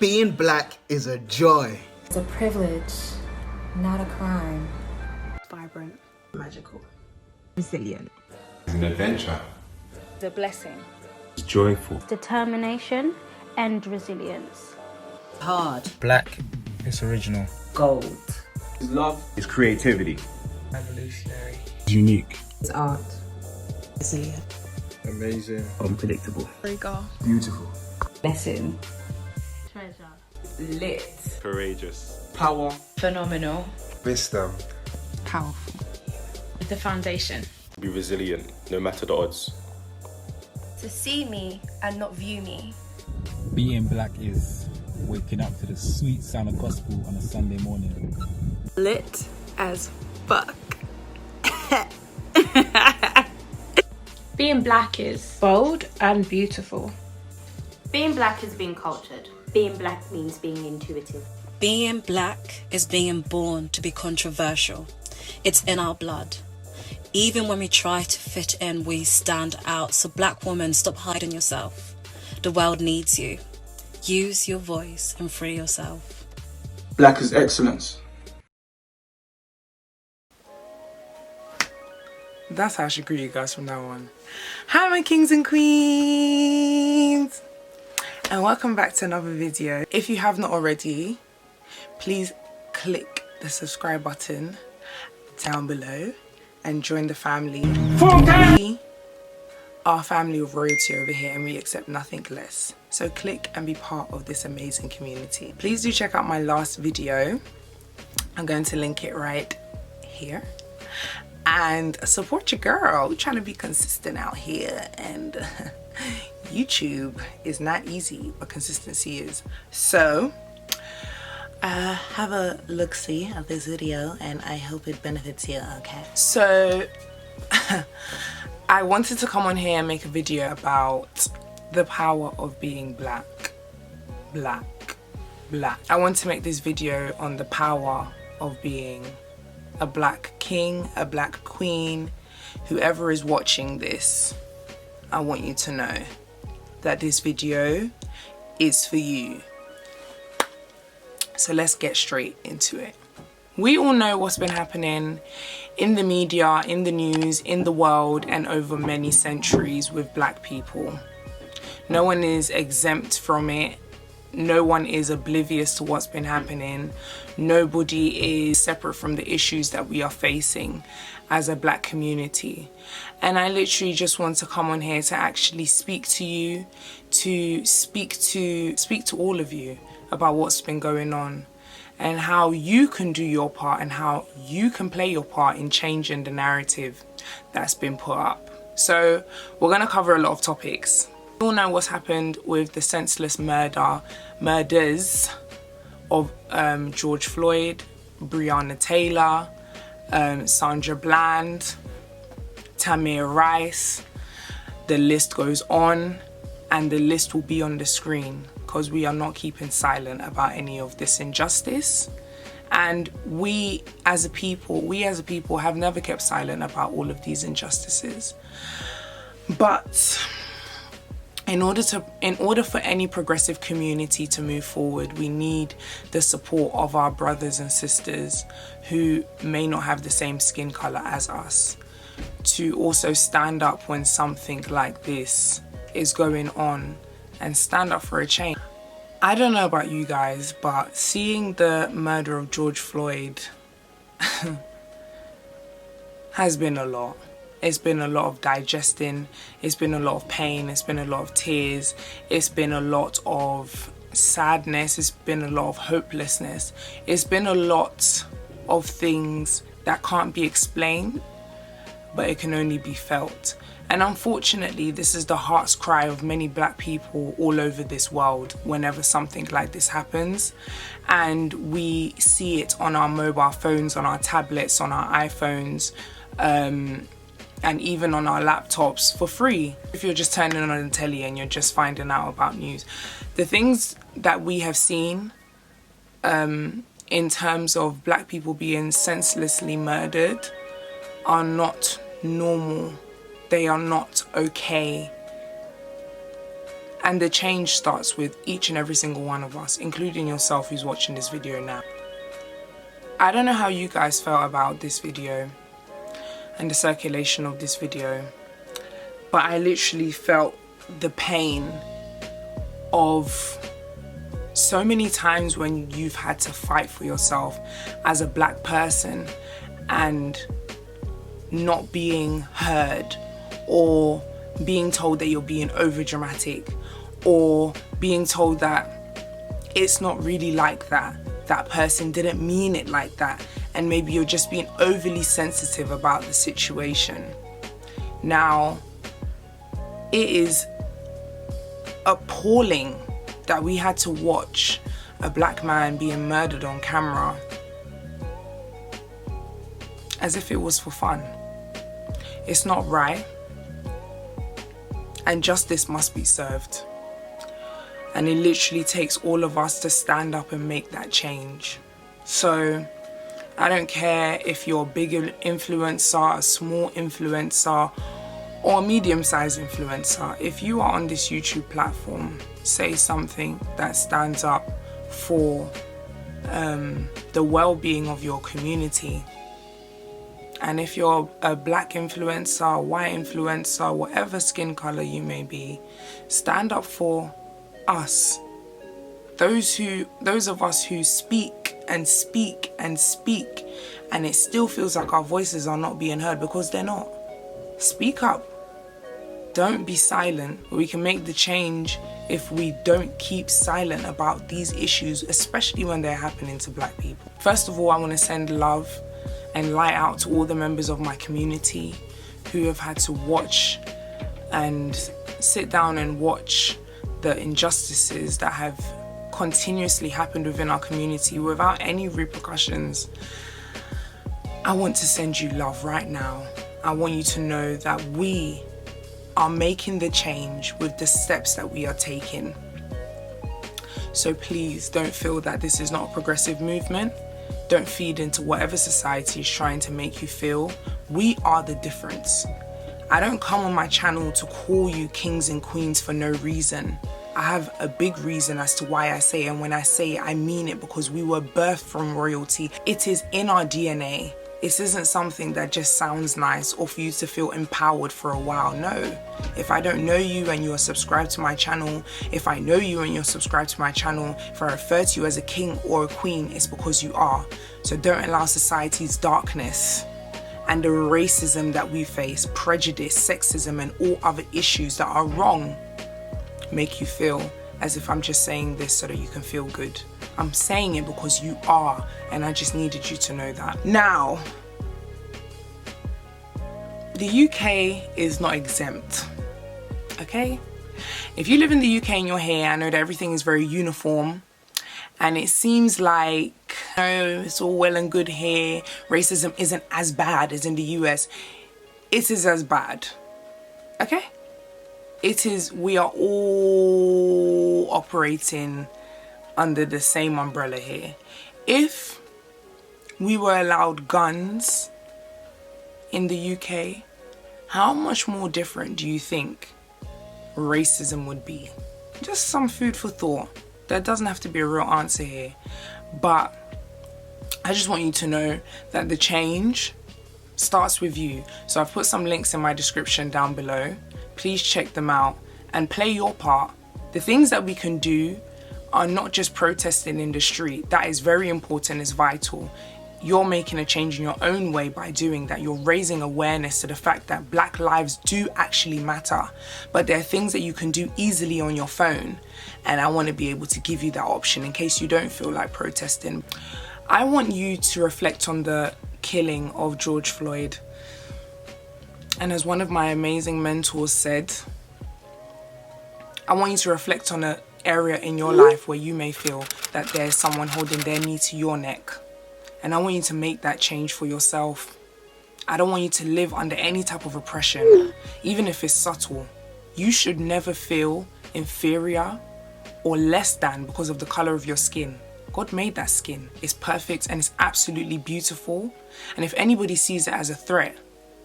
Being black is a joy. It's a privilege, not a crime. Vibrant. Magical. Resilient. It's an adventure. It's a blessing. It's joyful. Determination and resilience. Hard. Black. It's original. Gold. It's love. It's creativity. Revolutionary. It's unique. It's art. Resilient. Amazing. Unpredictable. Regal. Beautiful. Lesson. Treasure. Lit. Courageous. Power. Phenomenal. Wisdom. Powerful. The foundation. Be resilient, no matter the odds. To see me and not view me. Being black is waking up to the sweet sound of gospel on a Sunday morning. Lit as fuck. Being black is bold and beautiful. Being black is being cultured. Being black means being intuitive. Being black is being born to be controversial. It's in our blood. Even when we try to fit in, we stand out. So black woman, stop hiding yourself. The world needs you. Use your voice and free yourself. Black is excellence. That's how I should greet you guys from now on. Hi my kings and queens! And welcome back to another video. If you have not already, please click the subscribe button down below and join the family. We are a family of royalty over here and we accept nothing less. So click and be part of this amazing community. Please do check out my last video. I'm going to link it right here. And support your girl. We're trying to be consistent out here, and YouTube is not easy, but consistency is. So have a look-see of this video and I hope it benefits you. Okay, so I wanted to come on here and make a video about the power of being black. I want to make this video on the power of being a black king, a black queen. Whoever is watching this, I want you to know that this video is for you. So let's get straight into it. We all know what's been happening in the media, in the news, in the world, and over many centuries with black people. No one is exempt from it. No one is oblivious to what's been happening. Nobody is separate from the issues that we are facing as a black community. And I literally just want to come on here to actually speak to you, to speak to all of you about what's been going on and how you can do your part and how you can play your part in changing the narrative that's been put up. So we're going to cover a lot of topics. We all know what's happened with the senseless murders of George Floyd, Breonna Taylor, Sandra Bland, Tamir Rice. The list goes on and the list will be on the screen because we are not keeping silent about any of this injustice. And we as a people have never kept silent about all of these injustices. But in order for any progressive community to move forward, we need the support of our brothers and sisters who may not have the same skin color as us to also stand up when something like this is going on and stand up for a change. I don't know about you guys, but seeing the murder of George Floyd has been a lot. It's been a lot of digesting, it's been a lot of pain, it's been a lot of tears, it's been a lot of sadness, it's been a lot of hopelessness, it's been a lot of things that can't be explained, but it can only be felt. And unfortunately, this is the heart's cry of many black people all over this world whenever something like this happens. And we see it on our mobile phones, on our tablets, on our iPhones, and even on our laptops for free. If you're just turning on the telly and you're just finding out about news. The things that we have seen in terms of black people being senselessly murdered are not normal. They are not okay. And the change starts with each and every single one of us, including yourself who's watching this video now. I don't know how you guys felt about this video and the circulation of this video, but I literally felt the pain of so many times when you've had to fight for yourself as a black person and not being heard, or being told that you're being over dramatic, or being told that it's not really like that, that person didn't mean it like that, and maybe you're just being overly sensitive about the situation. Now, it is appalling that we had to watch a black man being murdered on camera as if it was for fun. It's not right, and justice must be served. And it literally takes all of us to stand up and make that change. So I don't care if you're a big influencer, a small influencer, or a medium-sized influencer. If you are on this YouTube platform, say something that stands up for the well-being of your community. And if you're a black influencer, white influencer, whatever skin color you may be, stand up for us. Those of us who speak and speak and speak, and it still feels like our voices are not being heard, because they're not. Speak up. Don't be silent. We can make the change if we don't keep silent about these issues, especially when they're happening to black people. First of all, I want to send love and light out to all the members of my community who have had to watch and sit down and watch the injustices that have continuously happened within our community without any repercussions. I want to send you love right now. I want you to know that we are making the change with the steps that we are taking. So please don't feel that this is not a progressive movement. Don't feed into whatever society is trying to make you feel. We are the difference. I don't come on my channel to call you kings and queens for no reason. I have a big reason as to why I say it, and when I say it, I mean it, because we were birthed from royalty. It is in our DNA. This isn't something that just sounds nice or for you to feel empowered for a while. No. If I don't know you and you are subscribed to my channel, if I know you and you're subscribed to my channel, if I refer to you as a king or a queen, it's because you are. So don't allow society's darkness and the racism that we face, prejudice, sexism, and all other issues that are wrong make you feel as if I'm just saying this so that you can feel good. I'm saying it because you are, and I just needed you to know that. Now, the UK is not exempt, okay? If you live in the UK and you're here, I know that everything is very uniform, and it seems like, you know, it's all well and good here. Racism isn't as bad as in the US. It is as bad, okay? It is, we are all operating under the same umbrella here. If we were allowed guns in the UK, how much more different do you think racism would be? Just some food for thought. There doesn't have to be a real answer here, but I just want you to know that the change starts with you. So I've put some links in my description down below. Please check them out and play your part. The things that we can do are not just protesting in the street. That is very important, it's vital. You're making a change in your own way by doing that. You're raising awareness to the fact that black lives do actually matter. But there are things that you can do easily on your phone. And I want to be able to give you that option in case you don't feel like protesting. I want you to reflect on the killing of George Floyd. And as one of my amazing mentors said, I want you to reflect on an area in your life where you may feel that there's someone holding their knee to your neck. And I want you to make that change for yourself. I don't want you to live under any type of oppression, even if it's subtle. You should never feel inferior or less than because of the color of your skin. God made that skin. It's perfect and it's absolutely beautiful. And if anybody sees it as a threat,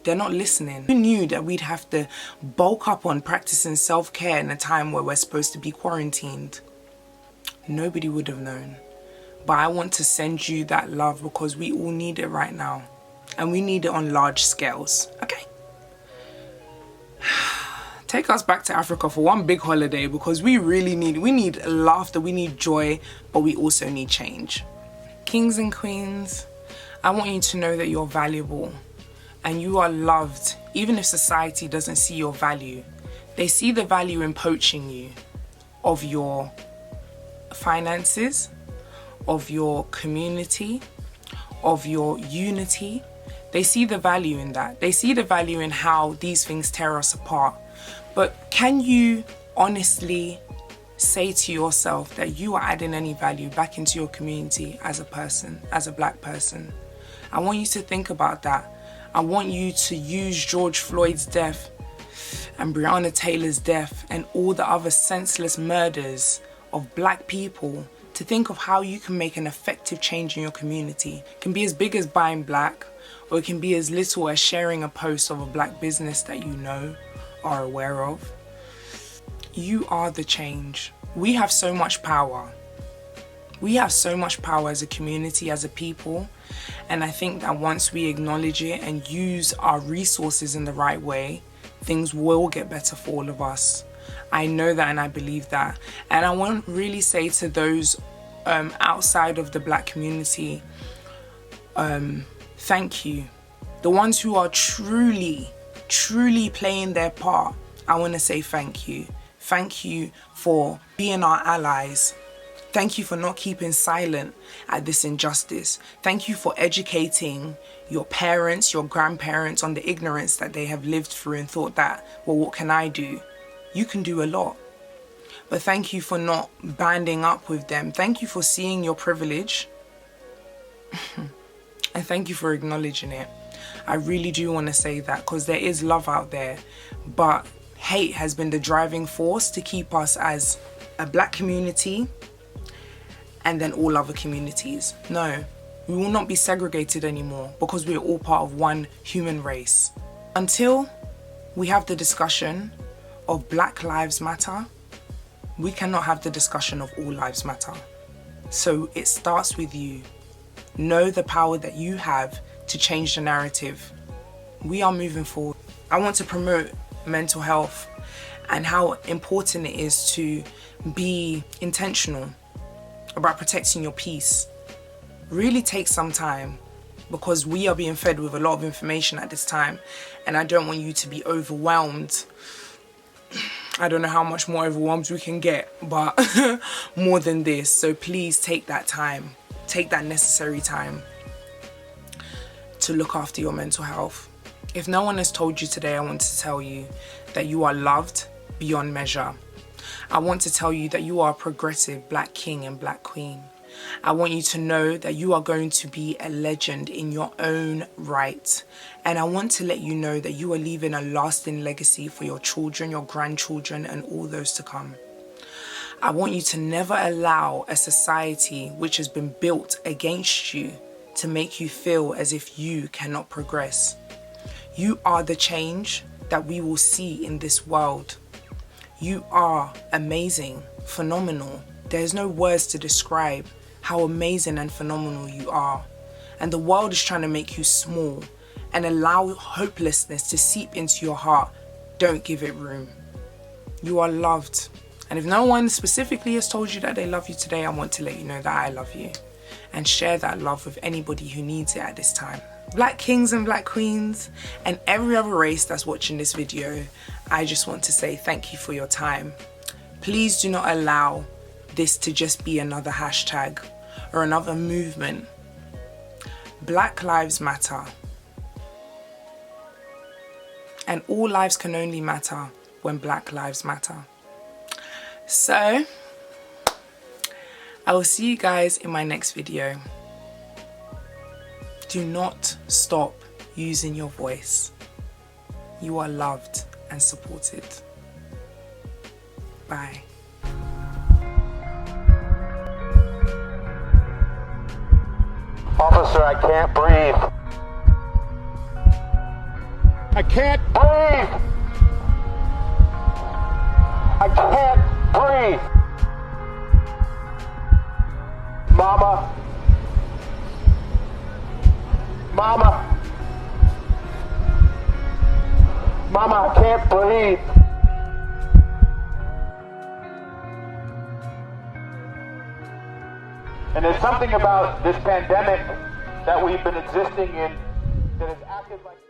They're not listening. Who knew that we'd have to bulk up on practicing self-care in a time where we're supposed to be quarantined? Nobody would have known. But I want to send you that love because we all need it right now. And we need it on large scales, okay? Take us back to Africa for one big holiday because we need laughter, we need joy, but we also need change. Kings and queens, I want you to know that you're valuable and you are loved. Even if society doesn't see your value, they see the value in poaching you of your finances, of your community, of your unity. They see the value in that. They see the value in how these things tear us apart. But can you honestly say to yourself that you are adding any value back into your community as a person, as a black person? I want you to think about that. I want you to use George Floyd's death and Breonna Taylor's death and all the other senseless murders of black people to think of how you can make an effective change in your community. It can be as big as buying black, or it can be as little as sharing a post of a black business that you know or are aware of. You are the change. We have so much power. We have so much power as a community, as a people. And I think that once we acknowledge it and use our resources in the right way, things will get better for all of us. I know that and I believe that. And I want to really say to those outside of the black community, thank you. The ones who are truly playing their part, I want to say thank you. Thank you for being our allies. Thank you for not keeping silent at this injustice. Thank you for educating your parents, your grandparents on the ignorance that they have lived through and thought that, well, what can I do? You can do a lot. But thank you for not banding up with them. Thank you for seeing your privilege. And thank you for acknowledging it. I really do want to say that because there is love out there. But hate has been the driving force to keep us as a black community and then all other communities. No, we will not be segregated anymore because we are all part of one human race. Until we have the discussion of Black Lives Matter, we cannot have the discussion of all lives matter. So it starts with you. Know the power that you have to change the narrative. We are moving forward. I want to promote mental health and how important it is to be intentional about protecting your peace. Really take some time because we are being fed with a lot of information at this time and I don't want you to be overwhelmed. I don't know how much more overwhelmed we can get, but more than this. So please take that time, take that necessary time to look after your mental health. If no one has told you today, I want to tell you that you are loved beyond measure. I want to tell you that you are a progressive black king and black queen. I want you to know that you are going to be a legend in your own right. And I want to let you know that you are leaving a lasting legacy for your children, your grandchildren, and all those to come. I want you to never allow a society which has been built against you to make you feel as if you cannot progress. You are the change that we will see in this world. You are amazing, phenomenal. There's no words to describe how amazing and phenomenal you are. And the world is trying to make you small and allow hopelessness to seep into your heart. Don't give it room. You are loved. And if no one specifically has told you that they love you today, I want to let you know that I love you. And share that love with anybody who needs it at this time. Black kings and black queens and every other race that's watching this video, I just want to say thank you for your time. Please do not allow this to just be another hashtag or another movement. Black Lives Matter. And all lives can only matter when Black Lives Matter. So, I will see you guys in my next video. Do not stop using your voice. You are loved and supported. Bye. Officer, I can't breathe. I can't breathe. I can't breathe. Mama. Mama. Mama, I can't breathe. And there's something about this pandemic that we've been existing in that has acted like...